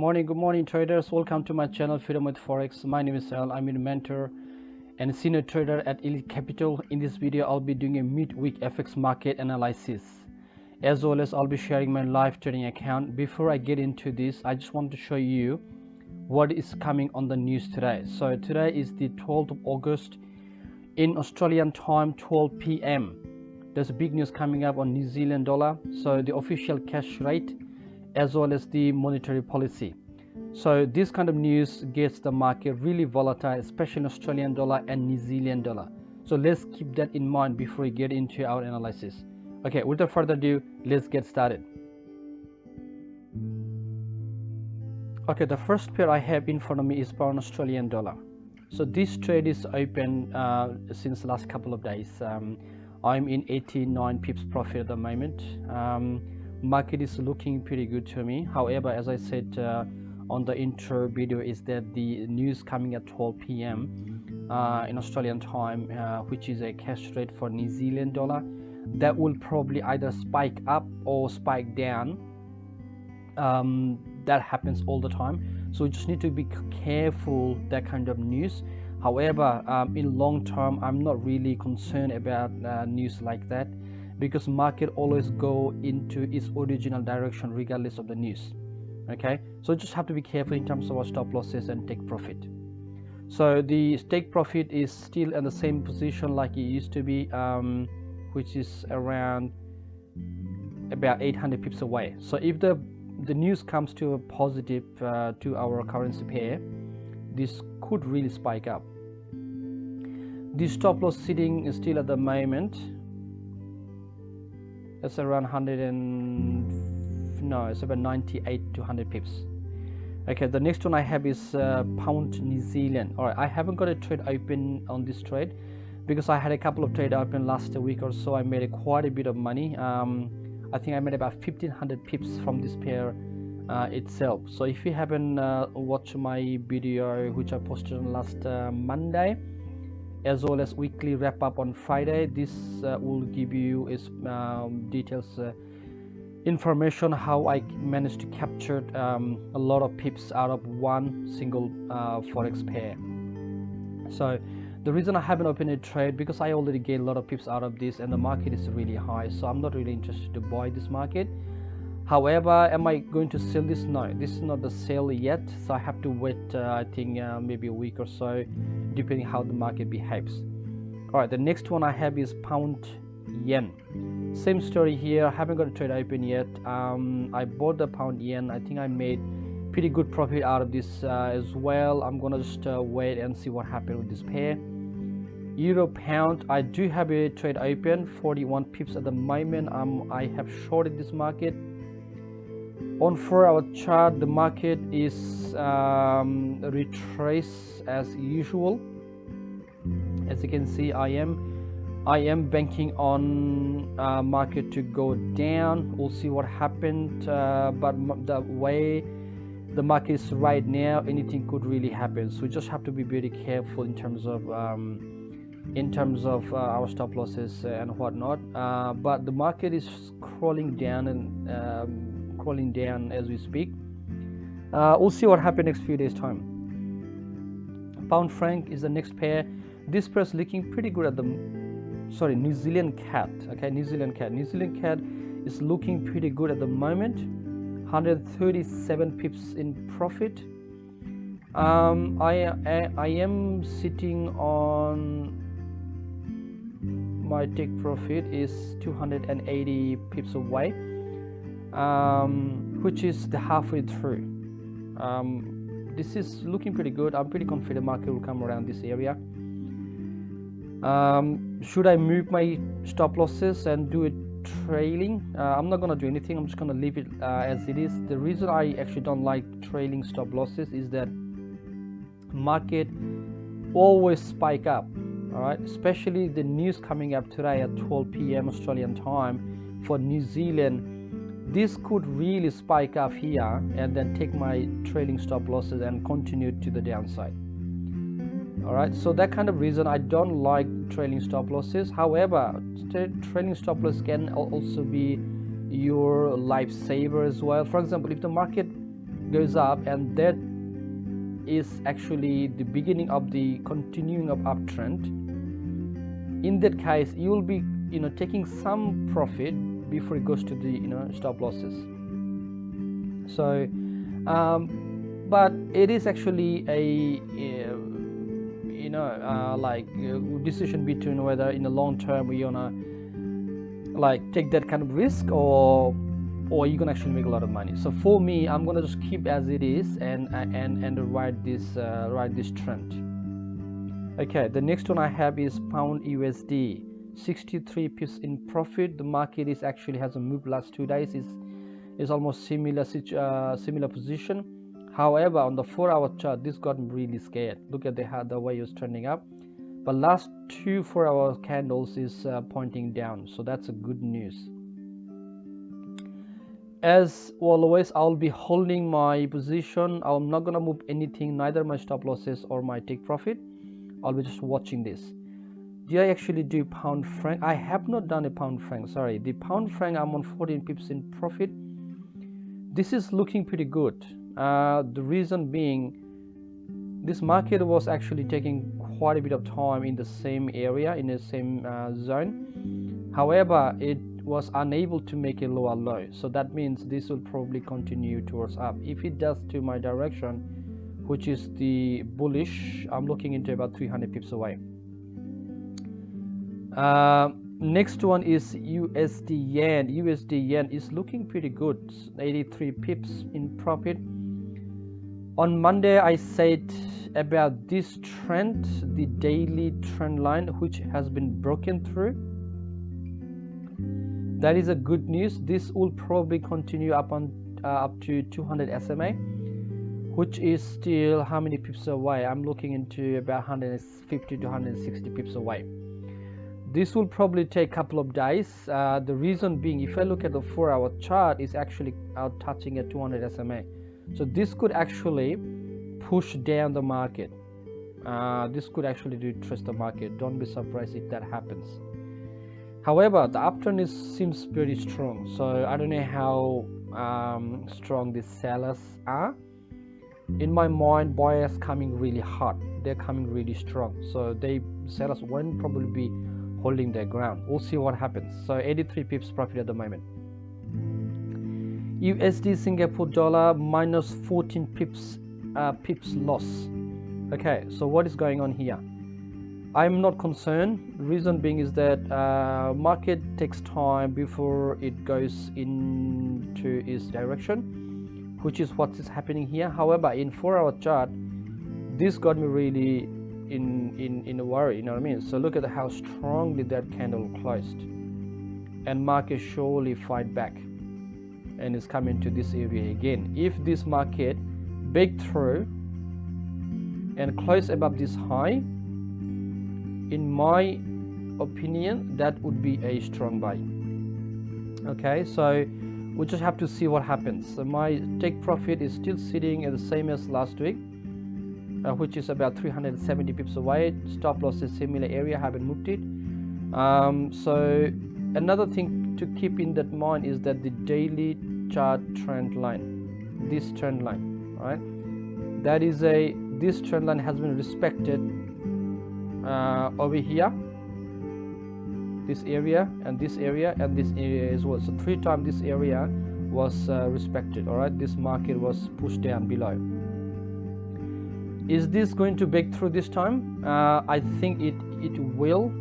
Good morning traders. Welcome to my channel Freedomwithforex. My name is Al. I'm a mentor and senior trader at Elitecapital. In this video, I'll be doing a midweek FX market analysis. As well as I'll be sharing my live trading account. Before I get into this, I just want to show you what is coming on the news today. So today is the 12th of August in Australian time, 12 p.m. There's a big news coming up on New Zealand dollar. So the official cash rate as well as the monetary policy. So this kind of news gets the market really volatile, especially in Australian dollar and New Zealand dollar. So let's keep that in mind before we get into our analysis. Okay, without further ado, let's get started. Okay, the first pair I have in front of me is pound Australian dollar. So this trade is open since the last couple of days. I'm in 89 pips profit at the moment. Market is looking pretty good to me. However, as I said on the intro video, is that the news coming at 12 p.m. In Australian time, which is a cash rate for New Zealand dollar, that will probably either spike up or spike down. That happens all the time, so we just need to be careful that kind of news. However, in long term, I'm not really concerned about news like that, because market always go into its original direction regardless of the news. Okay, so just have to be careful in terms of our stop losses and take profit. So the take profit is still in the same position like it used to be, which is around about 800 pips away. So if the news comes to a positive to our currency pair, this could really spike up. The stop loss sitting is still at the moment, it's around it's about 98 to 100 pips. Okay, the next one I have is pound New Zealand. All right, I haven't got a trade open on this trade because I had a couple of trade open last week or so. I made quite a bit of money. I think I made about 1500 pips from this pair itself. So if you haven't watched my video which I posted on last Monday, as well as weekly wrap up on Friday, this will give you details information how I managed to capture a lot of pips out of one single forex pair. So the reason I haven't opened a trade, because I already gained a lot of pips out of this and the market is really high, so I'm not really interested to buy this market. However, am I going to sell this? No, this is not the sale yet, so I have to wait I think maybe a week or so, depending how the market behaves. All right, the next one I have is pound yen. Same story here. I haven't got a trade open yet. I bought the pound yen. I think I made pretty good profit out of this as well. I'm gonna just wait and see what happened with this pair. Euro pound, I do have a trade open, 41 pips at the moment. I have shorted this market. On 4-hour chart, the market is retrace as usual. As you can see, I am banking on market to go down. We'll see what happened, but the way the market is right now, anything could really happen. So we just have to be very careful in terms of our stop losses and whatnot. But the market is crawling down and crawling down as we speak. We'll see what happens next few days time. Pound franc is the next pair. This pair is looking pretty good at the New Zealand cat. Okay, New Zealand cat is looking pretty good at the moment. 137 pips in profit. I am sitting on my take profit is 280 pips away, which is the halfway through. This is looking pretty good. I'm pretty confident market will come around this area. Should I move my stop losses and do it trailing? I'm not gonna do anything. I'm just gonna leave it as it is. The reason I actually don't like trailing stop losses is that market always spike up. All right, especially the news coming up today at 12 p.m. Australian time for New Zealand. This could really spike up here and then take my trailing stop losses and continue to the downside. All right, so that kind of reason I don't like trailing stop losses. However, trailing stop loss can also be your lifesaver as well. For example, if the market goes up, and that is actually the beginning of the continuing of uptrend, in that case you will be taking some profit before it goes to the stop losses. So but it is actually a decision between whether in the long term we wanna take that kind of risk, or you're gonna actually make a lot of money. So for me, I'm gonna just keep as it is and ride this trend. Okay, the next one I have is pound USD, 63 pips in profit. The market is actually has a move last 2 days, is almost similar position. However, on the 4-hour chart, this got really scared. Look at the way it was trending up, but last 2 4-hour candles is pointing down, so that's a good news. As always, I'll be holding my position. I'm not gonna move anything, neither my stop losses or my take profit. I'll be just watching this. Did I actually do pound franc? I have not done a pound franc, sorry. The pound franc, I'm on 14 pips in profit. This is looking pretty good. The reason being, this market was actually taking quite a bit of time in the same area, in the same zone. However, it was unable to make a lower low, so that means this will probably continue towards up. If it does to my direction, which is the bullish, I'm looking into about 300 pips away. Next one is USD yen. USD yen is looking pretty good, 83 pips in profit. On Monday I said about this trend, the daily trend line, which has been broken through. That is a good news. This will probably continue up to 200 SMA, which is still how many pips away? I'm looking into about 150 to 160 pips away. This will probably take a couple of days. The reason being, if I look at the 4-hour chart, is actually out touching at 200 SMA. So this could actually push down the market. This could actually retrace the market. Don't be surprised if that happens. However, the uptrend seems pretty strong. So I don't know how strong the sellers are. In my mind, buyers coming really hot. They're coming really strong. So sellers won't probably be holding their ground. We'll see what happens. So 83 pips profit at the moment. USD Singapore dollar minus 14 pips loss. Okay, so what is going on here? I'm not concerned. Reason being is that market takes time before it goes into its direction, which is what is happening here. However, in 4-hour chart, this got me really in a worry, you know what I mean? So look at how strongly that candle closed, and market surely fight back and is coming to this area again. If this market break through and close above this high, in my opinion, that would be a strong buy. Okay, so we just have to see what happens. So my take profit is still sitting at the same as last week, which is about 370 pips away. Stop loss is similar area, haven't moved it. So another thing to keep in that mind is that the daily chart trend line, this trend line, right? That is this trend line has been respected over here, this area and this area and this area as well. So 3 times this area was respected. All right, this market was pushed down below. Is this going to break through this time? I think it will,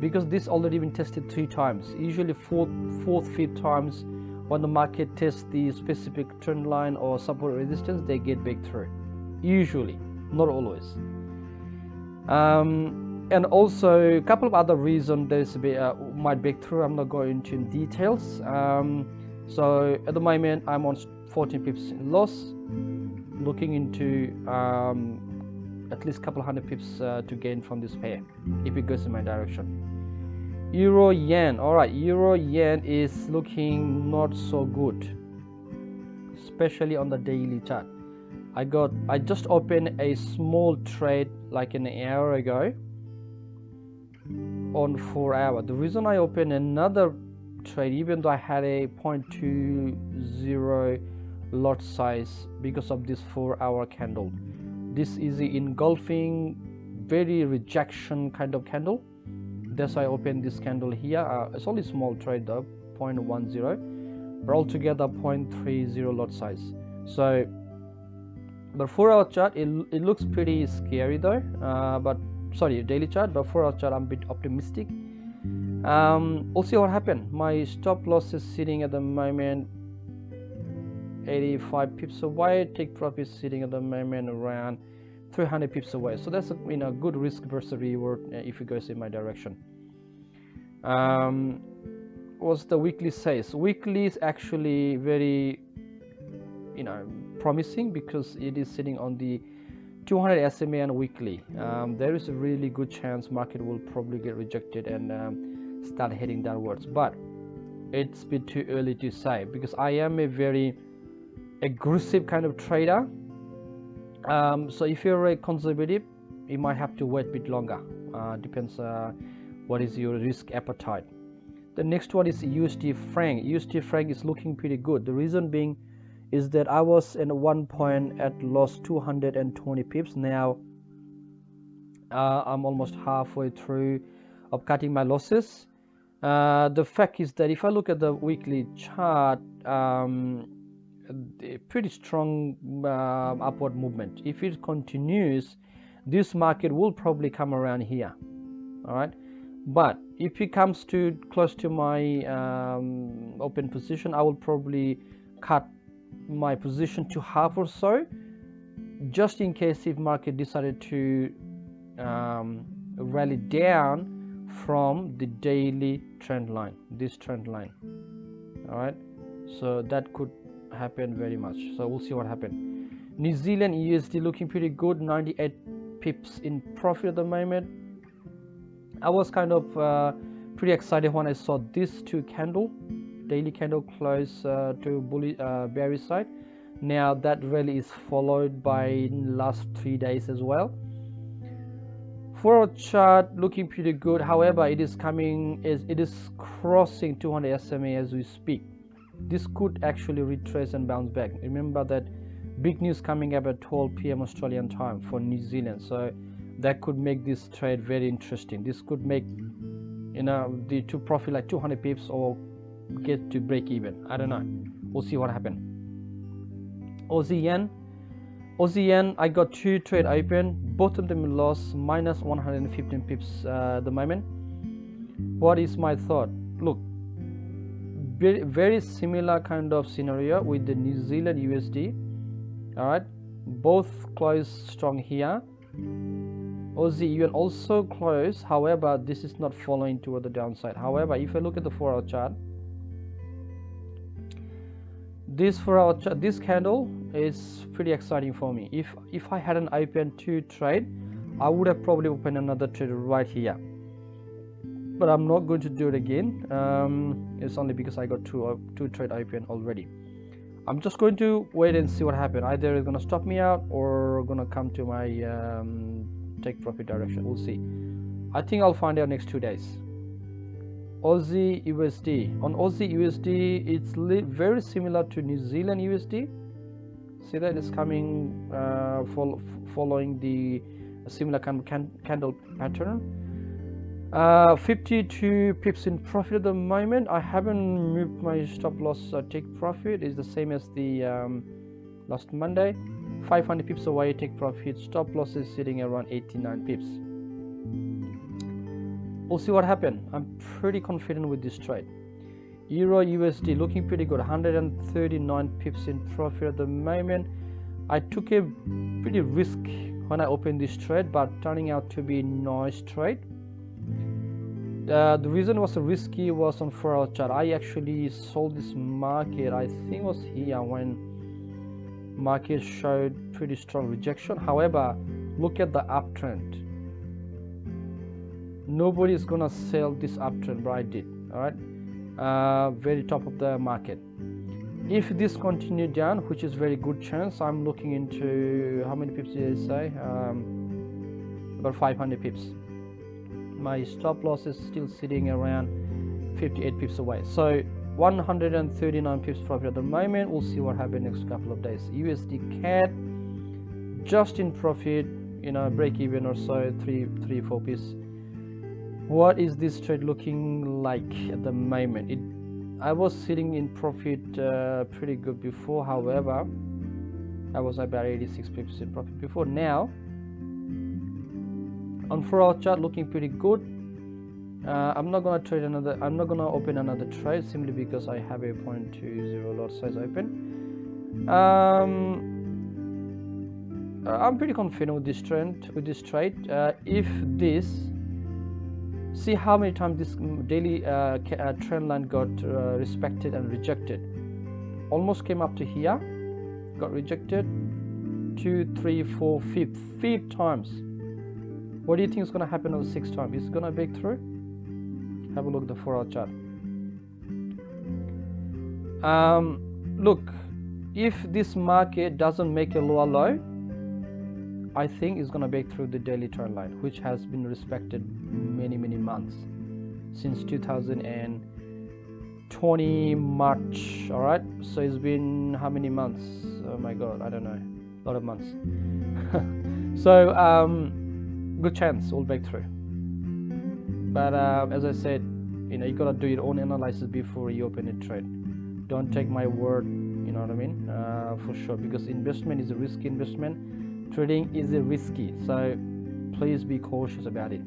because this already been tested 3 times. Usually fourth, 5th times, when the market tests the specific trend line or support resistance, they get breakthrough. Usually, not always. And also a couple of other reasons there's might break through. I'm not going into details. So at the moment I'm on 14 pips in loss, looking into at least a couple of 100 pips to gain from this pair if it goes in my direction. Euro yen. All right, euro yen is looking not so good, especially on the daily chart. I just opened a small trade like an hour ago on 4 hour. The reason I opened another trade, even though I had a 0.20 lot size because of this 4-hour candle. This is the engulfing, very rejection kind of candle. That's why I opened this candle here. It's only small trade though, 0.10, but altogether 0.30 lot size. So but 4-hour chart, it looks pretty scary though, but sorry, daily chart, but 4-hour chart I'm a bit optimistic. We'll see what happened. My stop loss is sitting at the moment 85 pips away. Take profit is sitting at the moment around 300 pips away. So that's a good risk versus reward if it goes in my direction. What's the weekly says? Weekly is actually very promising because it is sitting on the 200 SMA and weekly. There is a really good chance market will probably get rejected and start heading downwards, but it's a bit too early to say because I am a very aggressive kind of trader. So if you're a conservative, you might have to wait a bit longer. Depends what is your risk appetite. The next one is USD franc. USD franc is looking pretty good. The reason being is that I was at one point at lost 220 pips. Now I'm almost halfway through of cutting my losses. The fact is that if I look at the weekly chart, pretty strong upward movement. If it continues, this market will probably come around here. All right, but if it comes to close to my open position, I will probably cut my position to half or so, just in case if market decided to rally down from the daily trend line, this trend line. All right, so that could happen very much. So we'll see what happens. New Zealand USD looking pretty good, 98 pips in profit at the moment. I was kind of pretty excited when I saw this two candle, daily candle close to bearish side. Now that rally is followed by last 3 days as well. Forward chart looking pretty good. However, it is crossing 200 SMA as we speak. This could actually retrace and bounce back. Remember that big news coming up at 12 p.m. Australian time for New Zealand, so that could make this trade very interesting. This could make the to profit like 200 pips or get to break even. I don't know. We'll see what happens. Aussie yen, I got 2 trade open, both of them lost minus 115 pips at the moment. What is my thought? Look, very similar kind of scenario with the New Zealand USD. All right, both close strong here. Aussie yuan also close. However, this is not following toward the downside. However, if I look at the 4-hour chart, this 4-hour chart, this candle is pretty exciting for me. If I hadn't opened 2 trade, I would have probably opened another trade right here, but I'm not going to do it again. It's only because I got two trade open already. I'm just going to wait and see what happens. Either it's gonna stop me out or gonna come to my take profit direction. We'll see. I think I'll find out next 2 days. Aussie USD. On Aussie USD, it's very similar to New Zealand USD. See that it's coming following the similar kind of candle pattern. 52 pips in profit at the moment. I haven't moved my stop loss take profit. It's the same as the last Monday. 500 pips away take profit. Stop loss is sitting around 89 pips. We'll see what happens. I'm pretty confident with this trade. Euro USD looking pretty good, 139 pips in profit at the moment. I took a pretty risk when I opened this trade, but turning out to be a nice trade. The reason was risky was on 4-hour chart. I actually sold this market, I think it was here when market showed pretty strong rejection. However, look at the uptrend. Nobody is gonna sell this uptrend, but I did. All right, very top of the market. If this continued down, which is very good chance, I'm looking into how many pips did I say? About 500 pips. My stop loss is still sitting around 58 pips away. So 139 pips profit at the moment. We'll see what happens next couple of days. USD CAD just in profit, break even or so, 3-4 pips. What is this trade looking like at the moment? I was sitting in profit pretty good before. However, I was about 86 pips in profit before. Now on 4-hour chart looking pretty good. I'm not gonna open another trade simply because I have a 0.20 lot size open. I'm pretty confident with this trade. If this, see how many times this daily trend line got respected and rejected. Almost came up to here, got rejected 2, 3, 4, 5 times. What do you think is going to happen on the 6th time? Is it going to break through? Have a look at the 4-hour chart. Look, if this market doesn't make a lower low, I think it's going to break through the daily trend line, which has been respected many months since 2020 March. All right, so it's been how many months? Oh my god, I don't know, a lot of months. So good chance we'll break through, but as I said, you gotta do your own analysis before you open a trade. Don't take my word, you know what I mean, for sure, because investment is a risky investment. Trading is a risky, so please be cautious about it.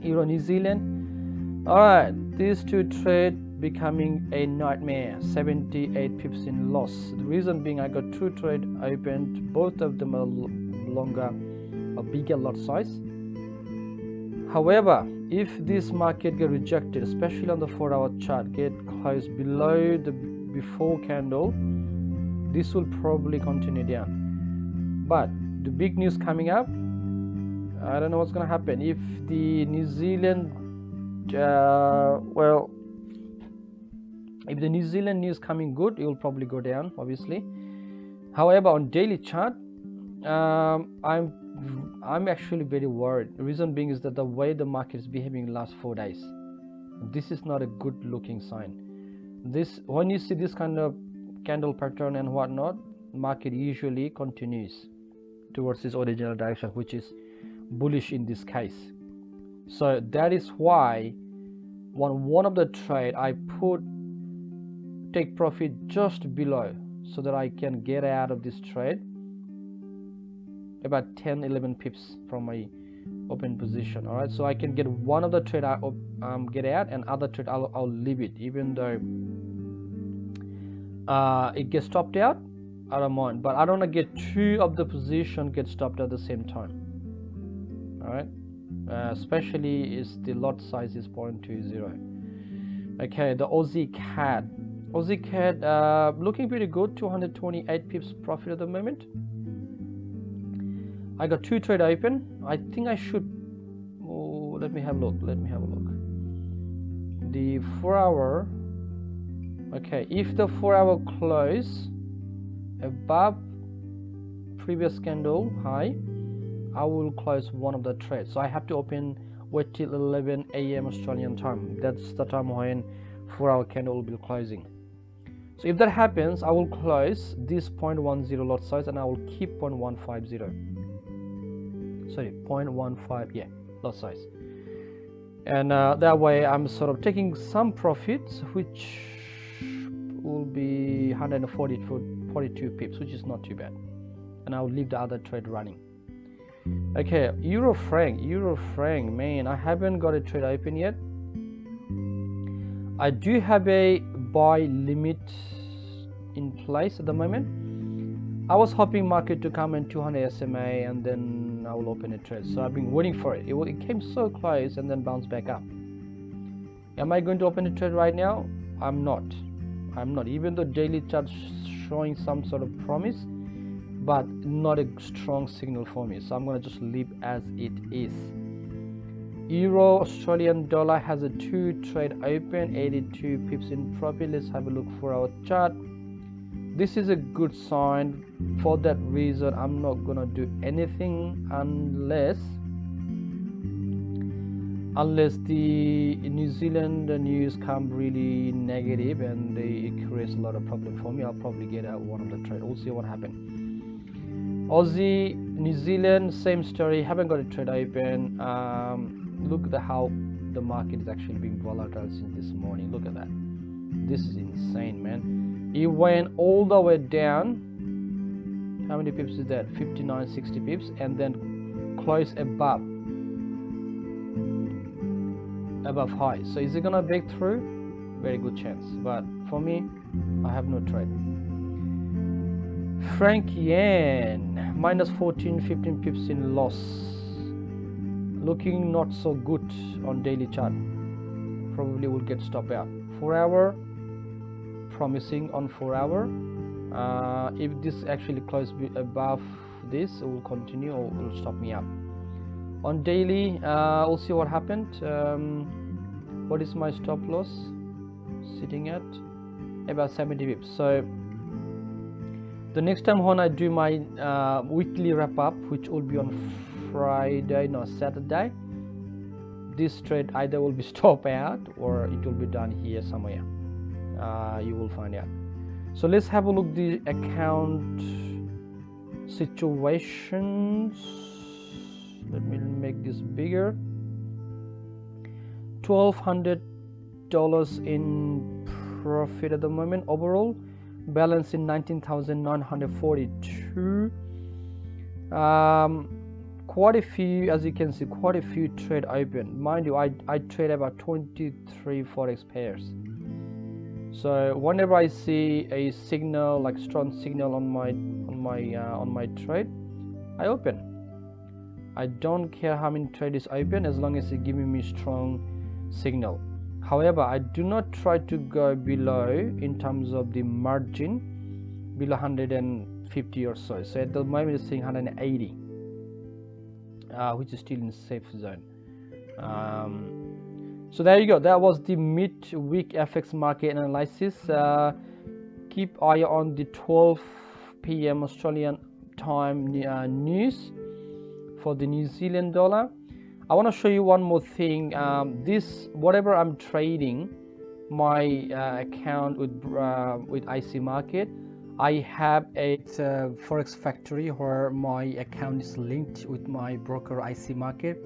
Euro New Zealand, all right, these two trade becoming a nightmare. 78 pips in loss. The reason being, I got 2 trade opened, both of them are longer, a bigger lot size. However, if this market get rejected, especially on the 4-hour chart, get closed below the before candle, this will probably continue down. But the big news coming up, I don't know what's going to happen. If the New Zealand if the New Zealand news coming good, it will probably go down, obviously. However, on daily chart, I'm actually very worried. The reason being is that the way the market is behaving in the last 4 days, this is not a good looking sign. When you see this kind of candle pattern and whatnot, market usually continues towards its original direction, which is bullish in this case. So that is why one of the trade I take profit just below, so that I can get out of this trade about 10-11 pips from my open position. All right, so I can get one of the trade I get out, and other trade I'll leave it, even though it gets stopped out. I don't mind, but I don't want to get 2 of the position get stopped at the same time. All right, especially is the lot size is 0.20. Okay, the Aussie CAD looking pretty good, 228 pips profit at the moment. I got 2 trade open. I think I should, let me have a look. The 4-hour, okay, if the 4-hour close above previous candle high, I will close one of the trades. So I have to wait till 11 a.m. Australian time. That's the time when 4-hour candle will be closing. So if that happens, I will close this 0.10 lot size, and I will keep 0.15 lot size, and that way I'm sort of taking some profits, which will be 142 pips, which is not too bad, and I'll leave the other trade running. Okay, Euro franc, man, I haven't got a trade open yet. I do have a buy limit in place at the moment. I was hoping market to come in 200 SMA, and then I will open a trade. So I've been waiting for it. It came so close and then bounced back up. Am I going to open a trade right now? I'm not. Even though daily chart showing some sort of promise, but not a strong signal for me. So I'm going to just leave as it is. Euro Australian dollar has a 2 trade open, 82 pips in profit. Let's have a look for our chart. This is a good sign. For that reason, I'm not gonna do anything unless unless the New Zealand news come really negative and it creates a lot of problem for me. I'll probably get out one of the trade. We'll see what happens. Aussie, New Zealand, same story. Haven't got a trade open. Look at how the market is actually being volatile since this morning. Look at that. This is insane, man. It went all the way down. How many pips is that? 59, 60 pips, and then close above high. So is it gonna break through? Very good chance, but for me, I have no trade. Franc yen minus 14, 15 pips in loss. Looking not so good on daily chart. Probably will get stopped out. 4 hour, promising on 4 hour. If this actually close above this, it will continue or will stop me out. On daily, we'll see what happened. What is my stop loss? Sitting at about 70 pips. So the next time when I do my weekly wrap up, which will be on Friday, no, Saturday, this trade either will be stopped out or it will be done here somewhere. You will find out. So let's have a look at the account situations. Let me make this bigger. $1,200 in profit at the moment. Overall balance in 19,942. Quite a few, as you can see, quite a few trade open. Mind you, I trade about 23 forex pairs. So whenever I see a signal, like strong signal on my trade, I open. I don't care how many trade is open as long as it's giving me strong signal. However, I do not try to go below in terms of the margin, below 150 or so. So at the moment it's saying 180, which is still in safe zone. So there you go. That was the mid-week FX market analysis. Keep eye on the 12 p.m. Australian time news for the New Zealand dollar. I want to show you one more thing. This, whatever I'm trading, my account with IC Market, I have a Forex factory where my account is linked with my broker IC Market.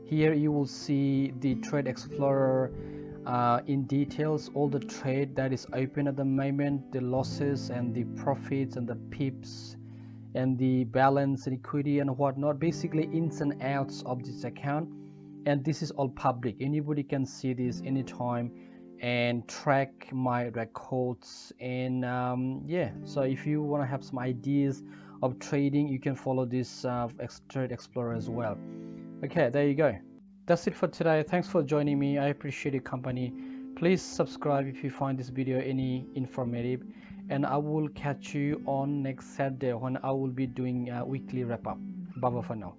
Here you will see the Trade Explorer in details, all the trade that is open at the moment, the losses and the profits and the pips and the balance and equity and whatnot, basically ins and outs of this account. And this is all public. Anybody can see this anytime and track my records. And yeah, so if you want to have some ideas of trading, you can follow this Trade Explorer as well. Okay, there you go. That's it for today. Thanks for joining me. I appreciate your company. Please subscribe if you find this video any informative, and I will catch you on next Saturday when I will be doing a weekly wrap up. Bye bye for now.